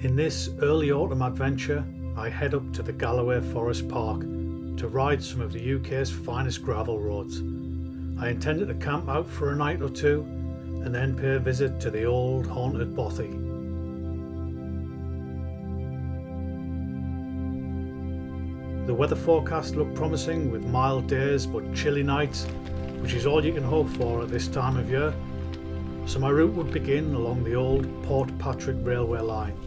In this early autumn adventure, I head up to the Galloway Forest Park to ride some of the UK's finest gravel roads. I intended to camp out for a night or two and then pay a visit to the old haunted Bothy. The weather forecast looked promising with mild days but chilly nights, which is all you can hope for at this time of year. So my route would begin along the old Port Patrick railway line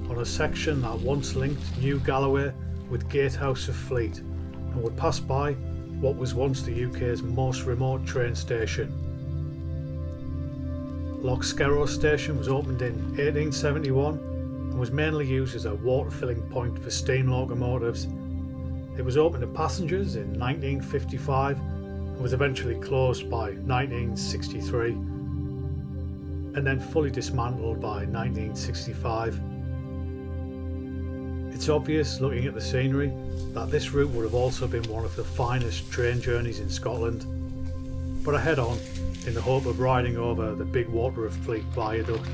on a section that once linked New Galloway with Gatehouse of Fleet and would pass by what was once the UK's most remote train station. Loch Grannoch station was opened in 1871 and was mainly used as a water filling point for steam locomotives. It was opened to passengers in 1955 and was eventually closed by 1963 and then fully dismantled by 1965. It's obvious looking at the scenery that this route would have also been one of the finest train journeys in Scotland, but I head on in the hope of riding over the Big Water of Fleet viaduct.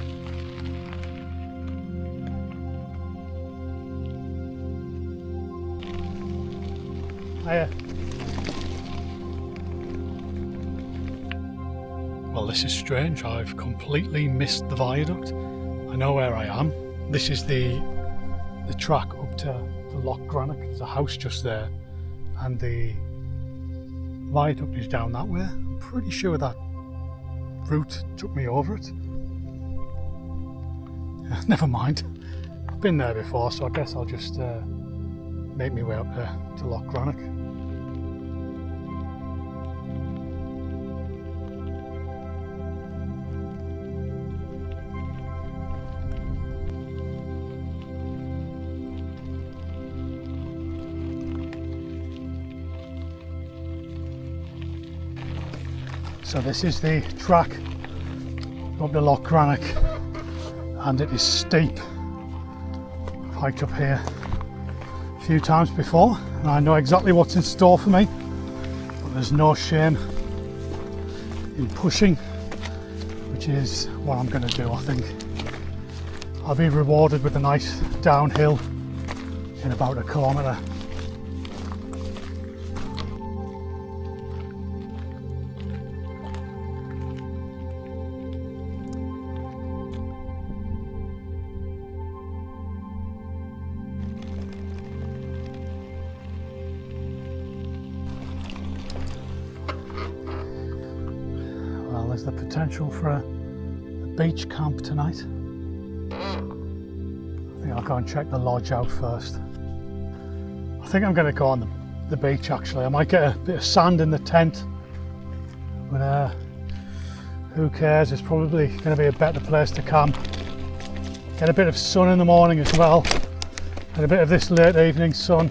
Hiya. Well, this is strange. I've completely missed the viaduct. I know where I am. This is the track up to Loch Grannoch. There's a house just there and the viaduct is down that way. I'm pretty sure that route took me over it. Never mind. I've been there before, so I guess I'll just make my way up there to Loch Grannoch. So this is the track up to Loch Grannoch and it is steep. I've hiked up here a few times before and I know exactly what's in store for me, but there's no shame in pushing, which is what I'm going to do. I think I'll be rewarded with a nice downhill in about 1 kilometre. Well, there's the potential for a beach camp tonight. I think I'll go and check the lodge out first. I think I'm going to go on the beach actually. I might get a bit of sand in the tent, but who cares? It's probably going to be a better place to camp. Get a bit of sun in the morning as well, and a bit of this late evening sun.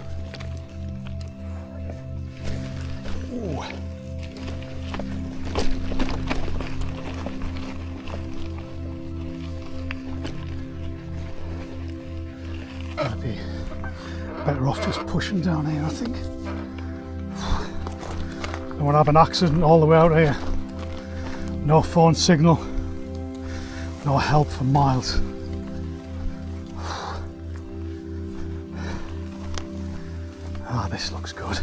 I'd be better off just pushing down here, I think. I don't want to have an accident all the way out here. No phone signal, no help for miles. Ah, this looks good.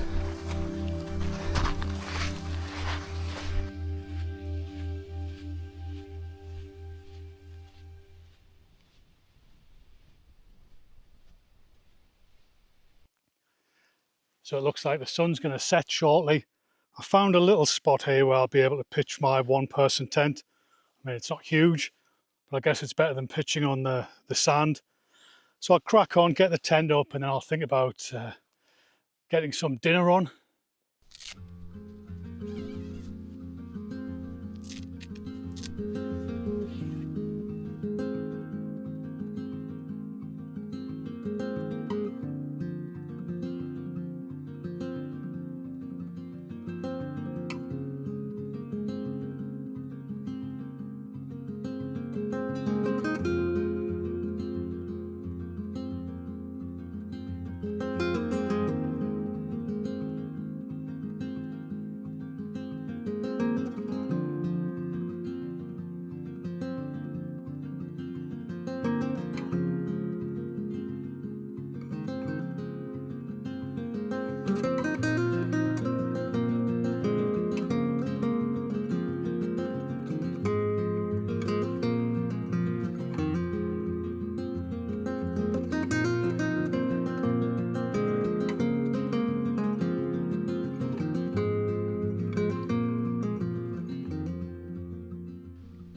So it looks like the sun's going to set shortly. I found a little spot here where I'll be able to pitch my one-person tent. I mean, it's not huge, but I guess it's better than pitching on the sand. So I'll crack on, get the tent up, and then I'll think about getting some dinner on.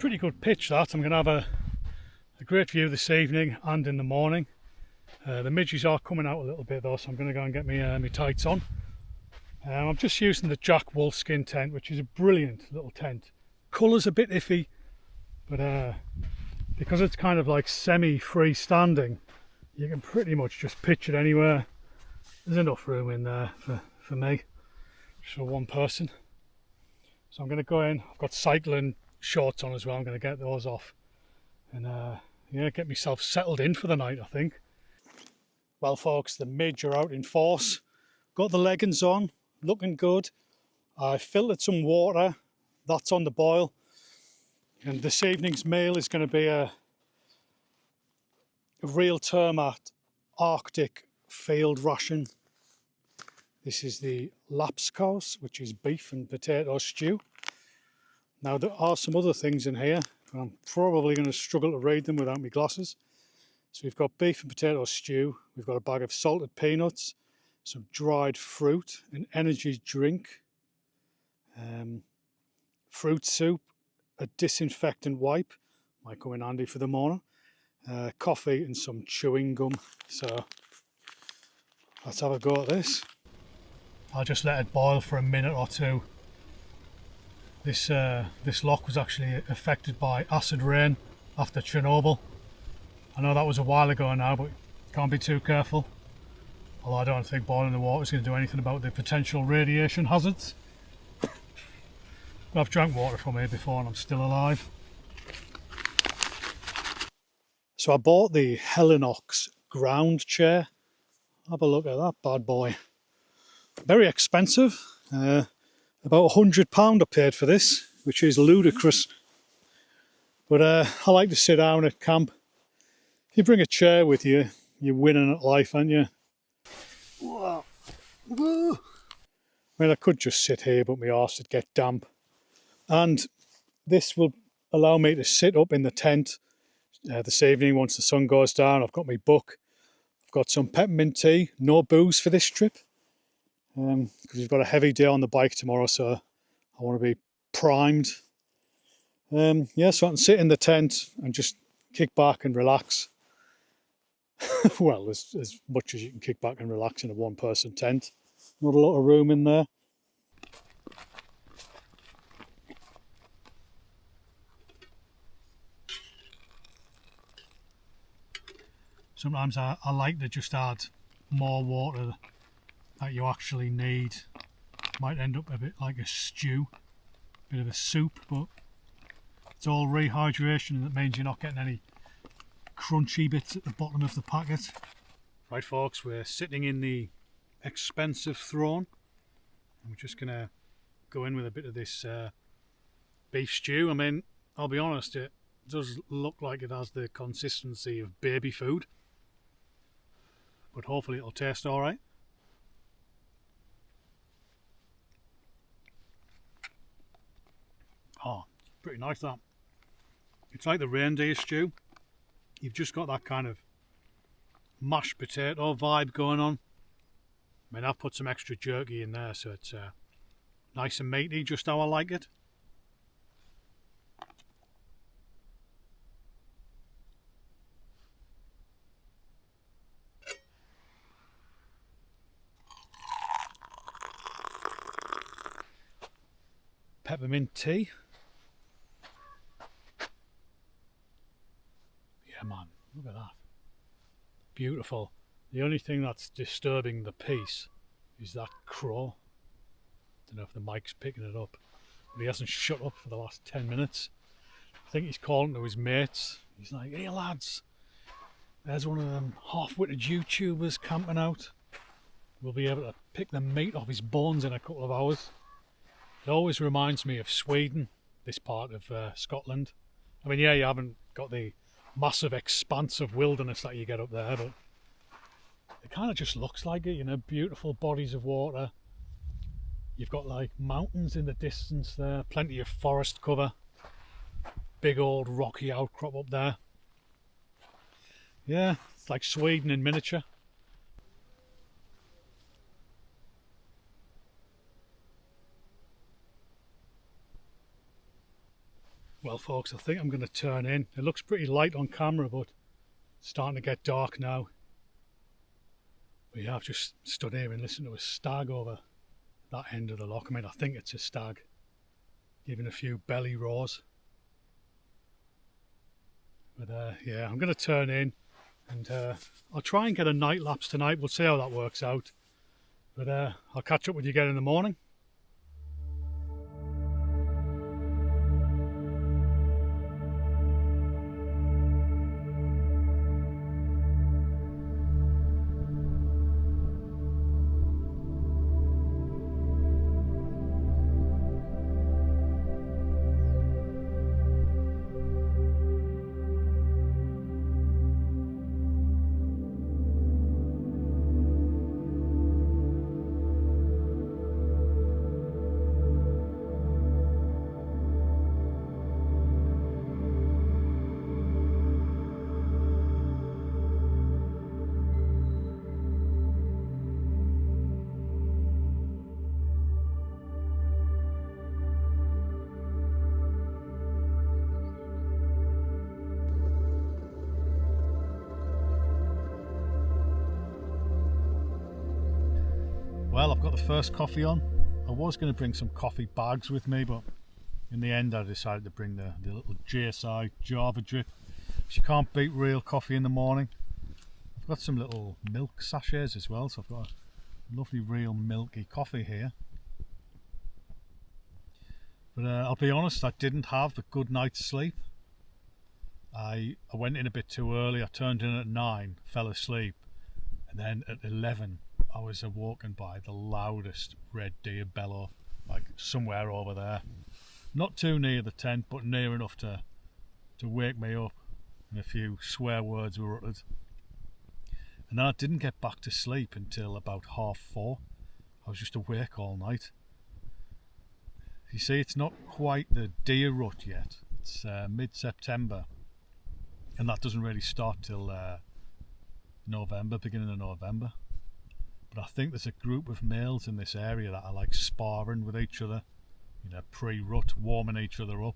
pretty good pitch that. I'm going to have a great view this evening and in the morning. The midges are coming out a little bit though, so I'm going to go and get my tights on. I'm just using the Jack Wolfskin tent, which is a brilliant little tent. Colour's a bit iffy, but because it's kind of like semi-freestanding, you can pretty much just pitch it anywhere. There's enough room in there for me, just for one person. So I'm going to go in. I've got cycling shorts on as well. I'm going to get those off and yeah, get myself settled in for the night, I think. Well folks, the midge are out in force. Got the leggings on, looking good. I filtered some water, that's on the boil. And this evening's meal is going to be a real termite Arctic field ration. This is the lapskaus, which is beef and potato stew. Now there are some other things in here, but I'm probably going to struggle to read them without my glasses. So we've got beef and potato stew, we've got a bag of salted peanuts, some dried fruit, an energy drink, fruit soup, a disinfectant wipe, might come in handy for the morning, coffee and some chewing gum. So let's have a go at this. I'll just let it boil for a minute or two. This loch was actually affected by acid rain after Chernobyl. I know that was a while ago now, but can't be too careful. Although I don't think boiling the water is going to do anything about the potential radiation hazards. But I've drank water from here before and I'm still alive. So I bought the Helinox ground chair. Have a look at that bad boy. Very expensive. About £100 I paid for this, which is ludicrous. But I like to sit down at camp. If you bring a chair with you, you're winning at life, aren't you? Whoa. Whoa. I mean, I could just sit here, but my arse would get damp. And this will allow me to sit up in the tent this evening once the sun goes down. I've got my book. I've got some peppermint tea. No booze for this trip. Because we've got a heavy day on the bike tomorrow, so I want to be primed. Yeah, so I can sit in the tent and just kick back and relax. Well, as much as you can kick back and relax in a one-person tent. Not a lot of room in there. Sometimes I like to just add more water that you actually need. Might end up a bit like a stew, bit of a soup, but it's all rehydration and that means you're not getting any crunchy bits at the bottom of the packet. Right folks, we're sitting in the expensive throne and we're just gonna go in with a bit of this beef stew. I mean, I'll be honest, it does look like it has the consistency of baby food, but hopefully it'll taste alright. Oh, pretty nice that. It's like the reindeer stew. You've just got that kind of mashed potato vibe going on. I mean, I've put some extra jerky in there, so it's nice and meaty, just how I like it. Peppermint tea. Yeah man, look at that. Beautiful. The only thing that's disturbing the peace is that crow. Don't know if the mic's picking it up, but he hasn't shut up for the last 10 minutes. I think he's calling to his mates. He's like, hey lads, there's one of them half-witted YouTubers camping out. We'll be able to pick the meat off his bones in a couple of hours. It always reminds me of Sweden, this part of Scotland. I mean, yeah, you haven't got the massive expanse of wilderness that you get up there, but it kind of just looks like it, you know, beautiful bodies of water. You've got like mountains in the distance there, plenty of forest cover, big old rocky outcrop up there. Yeah, it's like Sweden in miniature. Well folks, I think I'm going to turn in. It looks pretty light on camera, but it's starting to get dark now. But yeah, I've just stood here and listened to a stag over that end of the loch. I mean, I think it's a stag, giving a few belly roars. But yeah, I'm going to turn in and I'll try and get a night lapse tonight. We'll see how that works out. But I'll catch up with you again in the morning. Well, I've got the first coffee on. I was going to bring some coffee bags with me, but in the end I decided to bring the little GSI Java drip. Because you can't beat real coffee in the morning. I've got some little milk sachets as well, so I've got a lovely real milky coffee here. But I'll be honest, I didn't have a good night's sleep. I went in a bit too early. I turned in at 9, fell asleep, and then at 11 I was awoken by the loudest red deer bellow, like somewhere over there. Not too near the tent, but near enough to wake me up, and a few swear words were uttered. And then I didn't get back to sleep until about 4:30. I was just awake all night. You see, it's not quite the deer rut yet. It's mid-September, and that doesn't really start till November, beginning of November. But I think there's a group of males in this area that are like sparring with each other, you know, pre-rut, warming each other up.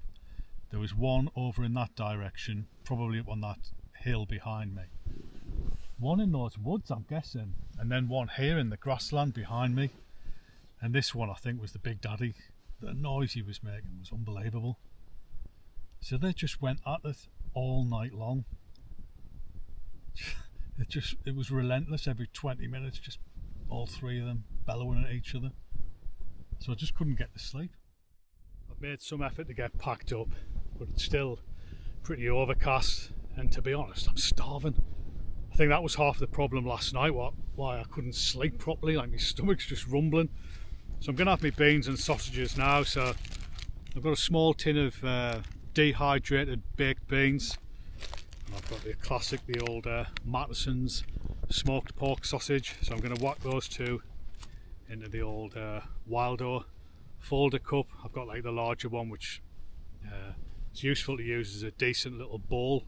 There was one over in that direction, probably up on that hill behind me. One in those woods, I'm guessing, and then one here in the grassland behind me. And this one, I think, was the big daddy. The noise he was making was unbelievable. So they just went at it all night long. It was relentless. Every 20 minutes, just all three of them bellowing at each other. So I just couldn't get to sleep. I've made some effort to get packed up, but it's still pretty overcast, and to be honest, I'm starving. I think that was half the problem last night, why I couldn't sleep properly, like my stomach's just rumbling. So I'm going to have my beans and sausages now. So I've got a small tin of dehydrated baked beans. And I've got the classic, the old Mattison's smoked pork sausage. So I'm going to whack those two into the old Wildo folder cup. I've got like the larger one, which is useful to use as a decent little bowl.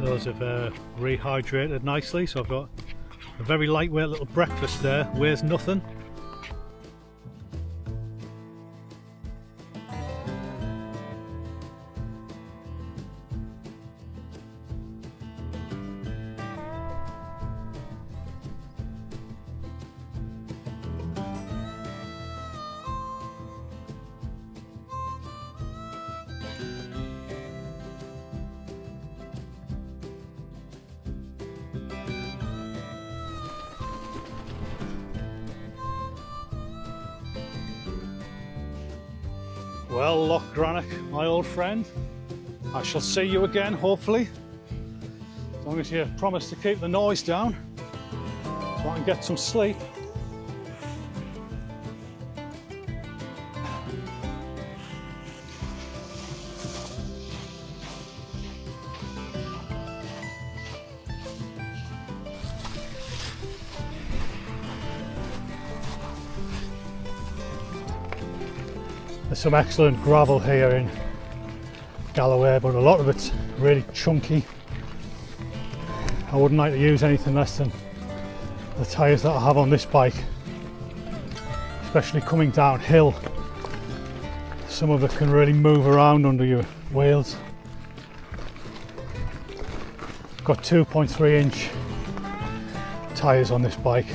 Those have rehydrated nicely, so I've got a very lightweight little breakfast there, weighs nothing. Well, Loch Grannoch, my old friend, I shall see you again, hopefully. As long as you promise to keep the noise down, so I can get some sleep. There's some excellent gravel here in Galloway, but a lot of it's really chunky. I wouldn't like to use anything less than the tyres that I have on this bike, especially coming downhill. Some of it can really move around under your wheels. Got 2.3-inch tyres on this bike.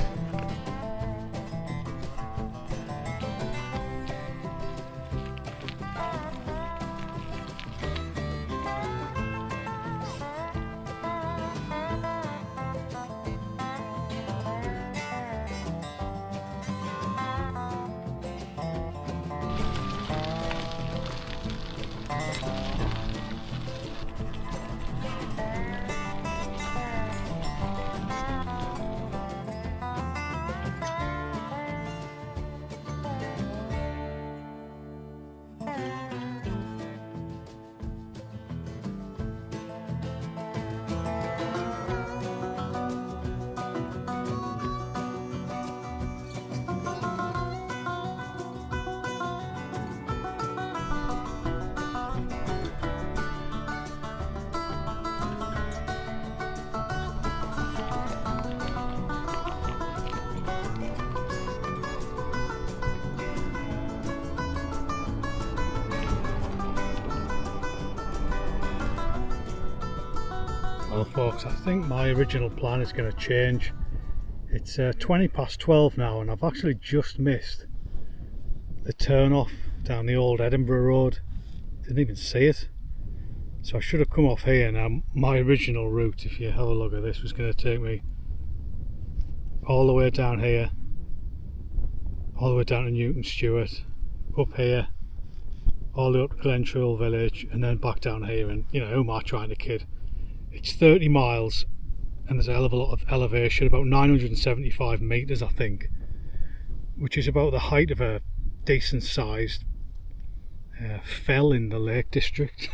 Well folks, I think my original plan is going to change. It's 20 past 12 now and I've actually just missed the turn off down the old Edinburgh road. Didn't even see it. So I should have come off here. Now my original route, if you have a look at this, was going to take me all the way down here, all the way down to Newton Stewart, up here, all the way up to Glentrail village and then back down here. And you know, who am I trying to kid? It's 30 miles and there's a hell of a lot of elevation, about 975 metres I think, which is about the height of a decent sized fell in the Lake District.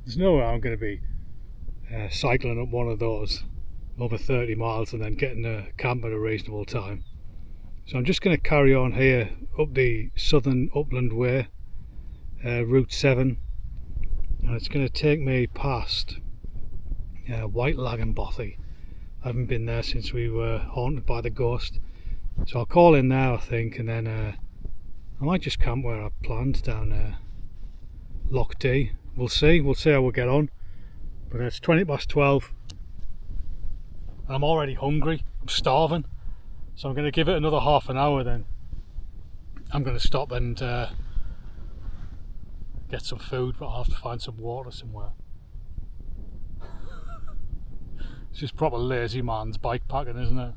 There's no way I'm going to be cycling up one of those over 30 miles and then getting a camp at a reasonable time. So I'm just going to carry on here up the Southern Upland Way, Route 7, and it's going to take me past White Laggan, Bothy. I haven't been there since we were haunted by the ghost, so I'll call in there I think, and then I might just camp where I planned down Loch D. We'll see how we get on. But it's 20 past 12 and I'm already hungry, I'm starving, so I'm going to give it another half an hour, then I'm going to stop and get some food, but I'll have to find some water somewhere. It's just proper lazy man's bike packing, isn't it?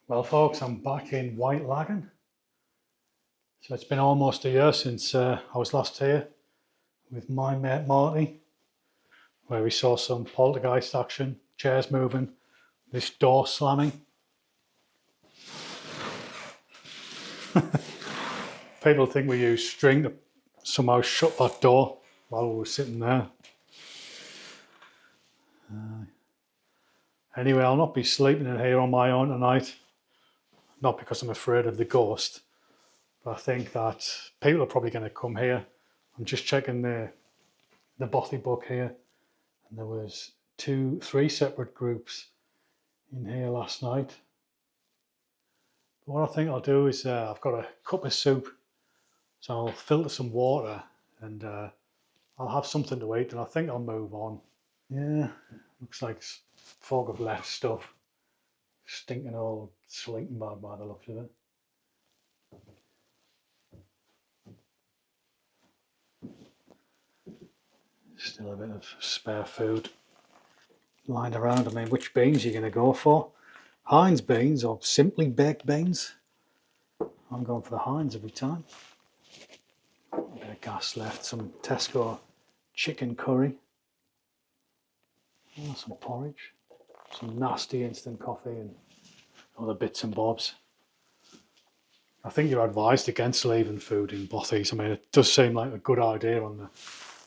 Well folks, I'm back in White Laggan. So it's been almost a year since I was last here with my mate Marty, where we saw some poltergeist action, chairs moving, this door slamming. People think we used string to somehow shut that door while we were sitting there. Anyway, I'll not be sleeping in here on my own tonight. Not because I'm afraid of the ghost, but I think that people are probably going to come here. I'm just checking the Bothy book here, and there was 3 separate groups in here last night. But what I think I'll do is I've got a cup of soup, so I'll filter some water and I'll have something to eat, and I think I'll move on. Yeah, looks like folk have left stuff. Stinking old sleeping bag by the looks of it. Still a bit of spare food lying around. I mean, which beans are you going to go for? Heinz beans or simply baked beans? I'm going for the Heinz every time. A bit of gas left, some Tesco chicken curry. Oh, some porridge. Some nasty instant coffee and other bits and bobs. I think you're advised against leaving food in bothies. I mean, it does seem like a good idea on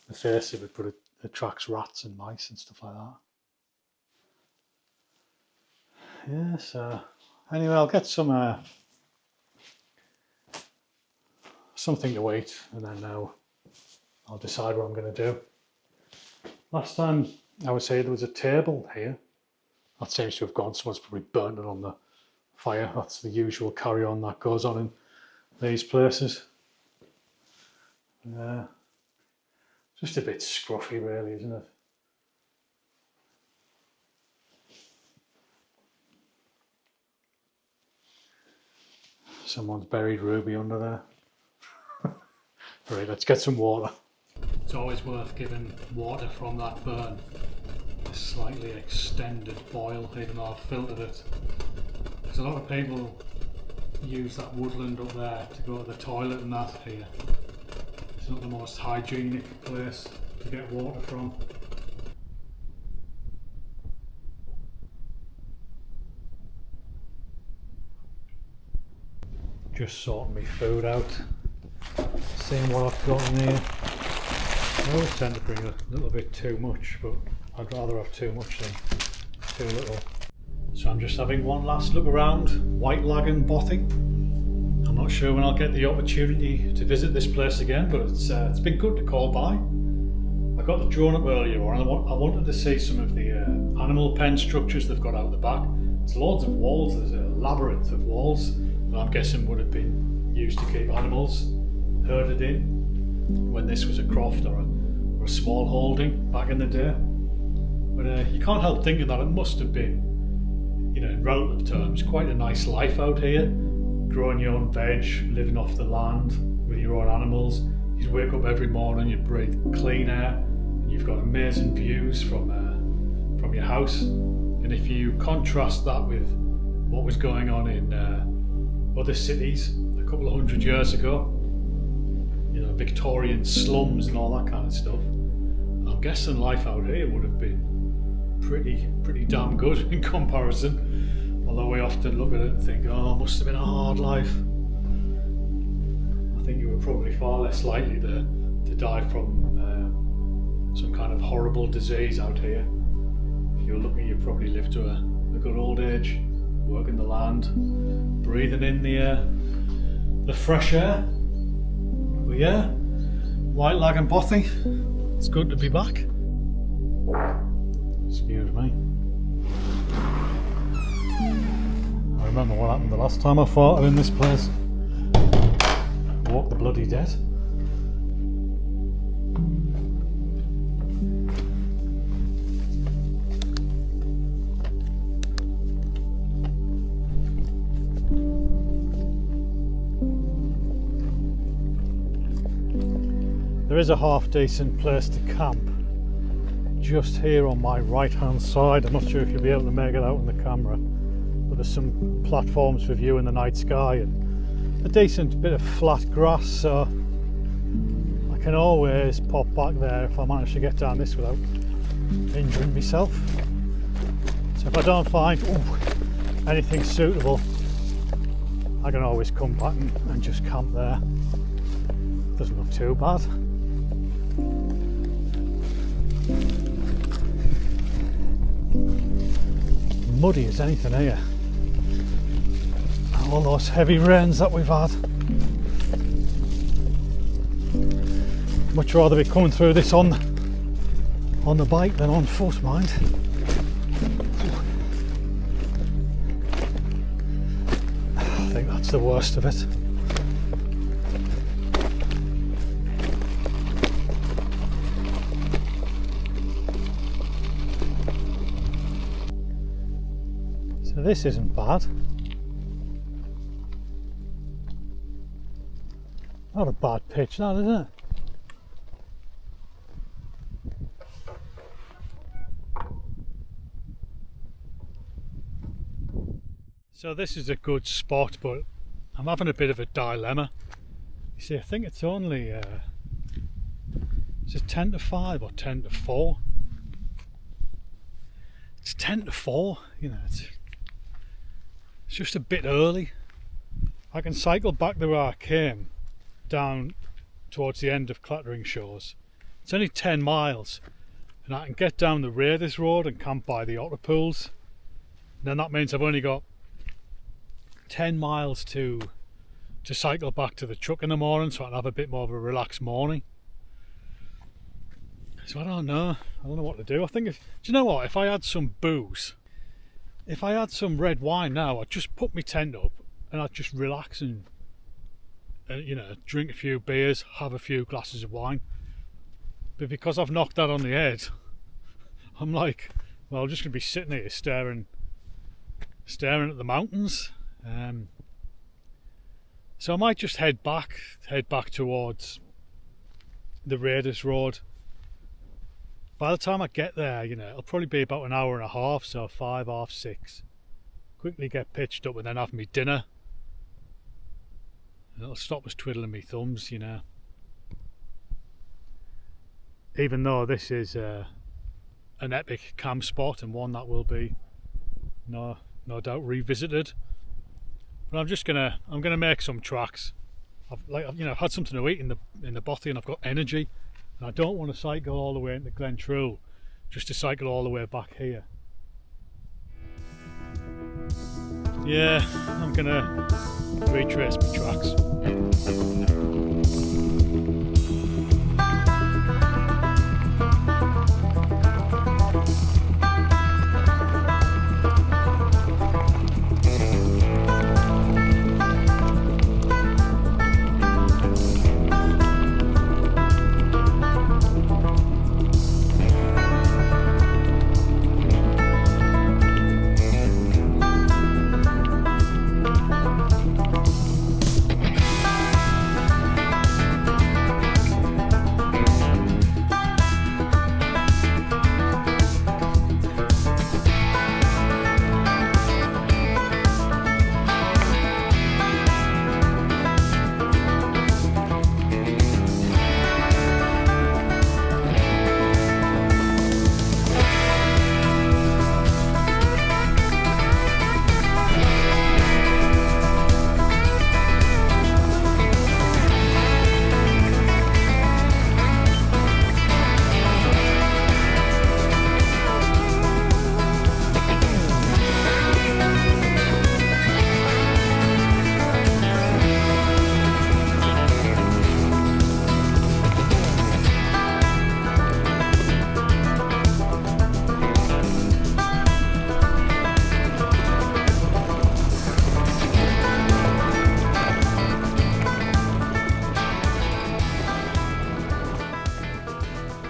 the face of it, but it attracts rats and mice and stuff like that. Yeah, so anyway, I'll get some something to eat, and then now I'll decide what I'm going to do. Last time I would say there was a table here. That seems to have gone. Someone's probably burnt it on the fire. That's the usual carry-on that goes on in these places. Just a bit scruffy really, isn't it? Someone's buried Ruby under there. Right, let's get some water. It's always worth giving water from that burn a slightly extended boil, even though I've filtered it. Because a lot of people use that woodland up there to go to the toilet and that here. It's not the most hygienic place to get water from. Just sorting my food out, seeing what I've got in here. I always tend to bring a little bit too much, but I'd rather have too much than too little. So I'm just having one last look around White Laggan, Bothy. I'm not sure when I'll get the opportunity to visit this place again, but it's been good to call by. I got the drone up earlier on, and I wanted to see some of the animal pen structures they've got out the back. There's loads of walls, there's a labyrinth of walls that I'm guessing would have been used to keep animals herded in when this was a croft or a small holding back in the day. But you can't help thinking that it must have been, you know, in relative terms, quite a nice life out here. Growing your own veg, living off the land with your own animals. You'd wake up every morning, you'd breathe clean air, and you've got amazing views from your house. And if you contrast that with what was going on in other cities a couple of hundred years ago, you know, Victorian slums and all that kind of stuff, I'm guessing life out here would have been pretty damn good in comparison. Although we often look at it and think, oh, it must have been a hard life. I think you were probably far less likely to die from some kind of horrible disease out here. If you're lucky, you probably lived to a good old age, working the land, breathing in the fresh air. But yeah, White Laggan, Bothy, it's good to be back. Excuse me. I remember what happened the last time I fought in this place. Walk the bloody dead. There is a half decent place to camp just here on my right hand side. I'm not sure if you'll be able to make it out in the camera, but there's some platforms for view in the night sky and a decent bit of flat grass, so I can always pop back there if I manage to get down this without injuring myself. So if I don't find anything suitable, I can always come back and just camp there. Doesn't look too bad. Muddy as anything here. All those heavy rains that we've had. Much rather be coming through this on the bike than on foot, mind. I think the worst of it. So this isn't bad. Not a bad pitch, that, is it? So this is a good spot, but I'm having a bit of a dilemma. You see, I think it's only is it 10 to 5 or 10 to 4? It's 10 to 4, you know, it's just a bit early. I can cycle back the way I came, down towards the end of Clattering Shores. It's only 10 miles, and I can get down the Raiders Road and camp by the otter pools. And then that means I've only got 10 miles to cycle back to the truck in the morning, so I can have a bit more of a relaxed morning. So I don't know what to do. I think do you know what, if I had some booze, if I had some red wine now, I'd just put my tent up and I'd just relax and you know, drink a few beers, have a few glasses of wine. But because I've knocked that on the head, I'm like, well, I'm just gonna be sitting here staring at the mountains. So I might just head back towards the Raiders Road. By the time I get there, you know, it'll probably be about an hour and a half, so 5, half 6. Quickly get pitched up and then have me dinner. And it'll stop us twiddling me thumbs, you know. Even though this is an epic camp spot and one that will be no doubt revisited. But I'm gonna make some tracks. I've had something to eat in the Bothy, and I've got energy, and I don't want to cycle all the way into Glen True just to cycle all the way back here. Yeah, I'm gonna retrace my tracks.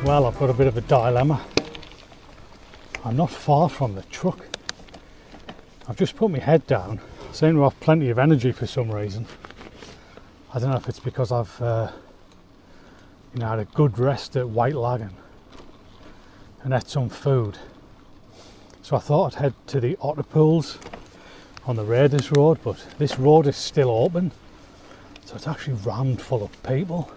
Well, I've got a bit of a dilemma. I'm not far from the truck. I've just put my head down. I seem to have plenty of energy for some reason. I don't know if it's because I've had a good rest at White Laggan and ate some food. So I thought I'd head to the otter pools on the Raiders Road, but this road is still open, so it's actually rammed full of people.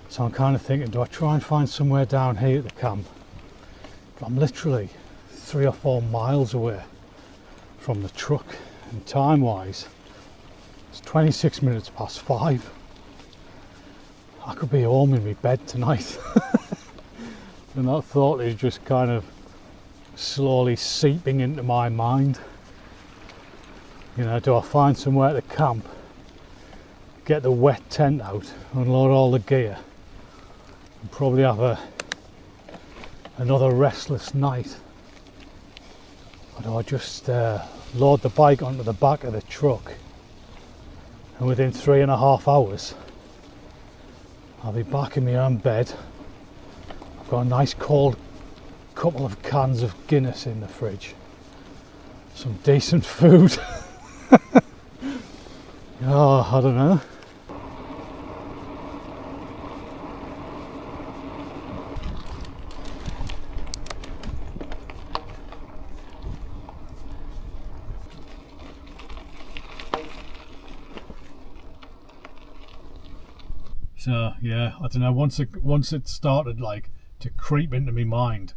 So I'm kind of thinking, do I try and find somewhere down here at the camp? But I'm literally 3 or 4 miles away from the truck, and time wise it's 26 minutes past 5. I could be home in my bed tonight. And that thought is just kind of slowly seeping into my mind. You know, do I find somewhere to camp, get the wet tent out, unload all the gear, and probably have another restless night? Or do I just load the bike onto the back of the truck and within 3.5 hours I'll be back in my own bed. I've got a nice cold couple of cans of Guinness in the fridge, some decent food. Oh, I don't know. So yeah, I don't know, once it started like to creep into my mind,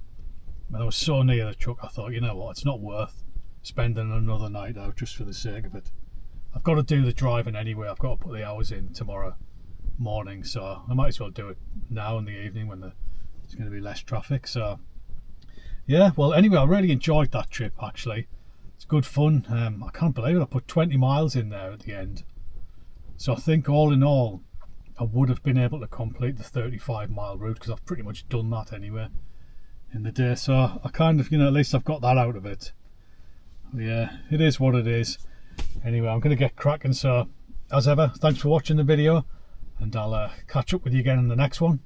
when I was so near the truck, I thought, you know what, it's not worth spending another night out just for the sake of it. I've got to do the driving anyway. I've got to put the hours in tomorrow morning, so I might as well do it now in the evening when there's going to be less traffic. So yeah, well anyway, I really enjoyed that trip actually. It's good fun. I can't believe it, I put 20 miles in there at the end. So I think all in all I would have been able to complete the 35-mile route, because I've pretty much done that anyway in the day. So I kind of, you know, at least I've got that out of it. Yeah, it is what it is. Anyway, I'm going to get cracking. So as ever, thanks for watching the video, and I'll catch up with you again in the next one.